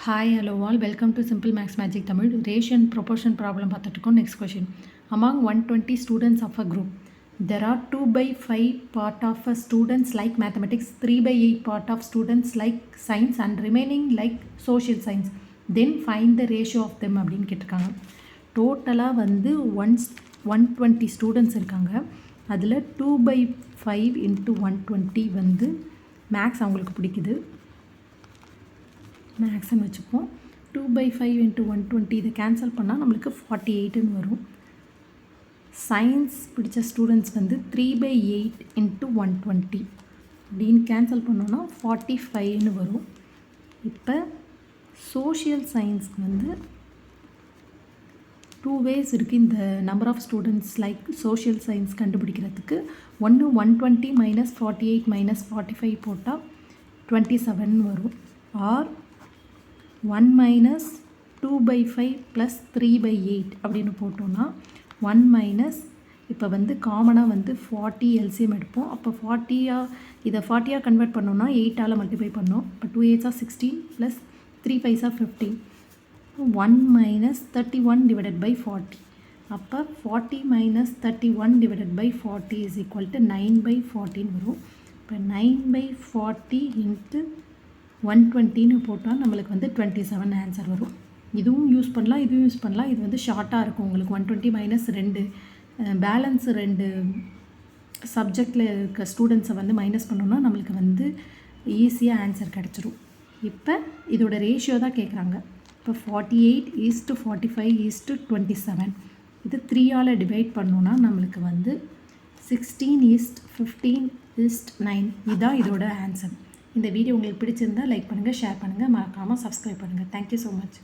Hi, hello all. Welcome to Simple Max Magic Tamil. Ratio and proportion problem பார்த்துட்டுருக்கோம். Next question. Among 120 students of a group, there are 2 by 5 part of a students like mathematics, 3 by 8 part of students like science and remaining like social science. Then find the ratio of them அப்படின்னு கேட்டிருக்காங்க. டோட்டலாக வந்து 120 students இருக்காங்க. அதில் 2 by 5 into 120 வந்து maths அவங்களுக்கு பிடிக்குது. மேக்ஸ்ன்னு வச்சுப்போம். 2 by 5 into 120 இதை கேன்சல் பண்ணால் நம்மளுக்கு 48ன்னு வரும். சயின்ஸ் பிடிச்ச ஸ்டூடெண்ட்ஸ் வந்து 3 by 8 into 120 அப்படின்னு கேன்சல் பண்ணோன்னா 45ன்னு வரும். இப்போ சோஷியல் சயின்ஸ்க்கு வந்து 2 ways இருக்குது இந்த number of students like social science கண்டுபிடிக்கிறதுக்கு. ஒன்று 120 minus 48 minus 45 போட்டால் 27 வரும். Or 1 minus 2 by 5 plus 3 by 8 அப்படின்னு போட்டோன்னா 1 minus இப்போ வந்து காமனாக வந்து 40 எல்சிஎம் எடுப்போம். அப்போ 40 இதை 40 கன்வெர்ட் பண்ணோன்னா 8ஆல் மல்டிப்ளை பண்ணோம். இப்போ 2 8s are 16 plus 3 5s are 15. 1 minus 31 divided by 40. அப்போ 40 minus 31 divided by 40 is equal to 9 by 14 வரும். இப்போ 9 by 40 into 120ன்னு போட்டால் நம்மளுக்கு வந்து 27 ஆன்சர் வரும். இதுவும் யூஸ் பண்ணலாம், இதுவும் யூஸ் பண்ணலாம். இது வந்து ஷார்ட்டாக இருக்கும் உங்களுக்கு. 120 மைனஸ் 2 பேலன்ஸ் 2 சப்ஜெக்டில் இருக்க ஸ்டூடெண்ட்ஸை வந்து மைனஸ் பண்ணோன்னா நம்மளுக்கு வந்து ஈஸியாக ஆன்சர் கிடச்சிரும். இப்போ இதோட ரேஷியோ தான் கேட்குறாங்க. இப்போ 48:45:27 இது 3ஆல் டிவைட் பண்ணோன்னா நம்மளுக்கு வந்து 16:15:9 இதுதான் இதோட ஆன்சர். இந்த வீடியோ உங்களுக்கு பிடிச்சிருந்தால் லைக் பண்ணுங்கள், ஷேர் பண்ணுங்கள், மறக்காமல் சப்ஸ்கிரைப் பண்ணுங்கள். Thank you so much.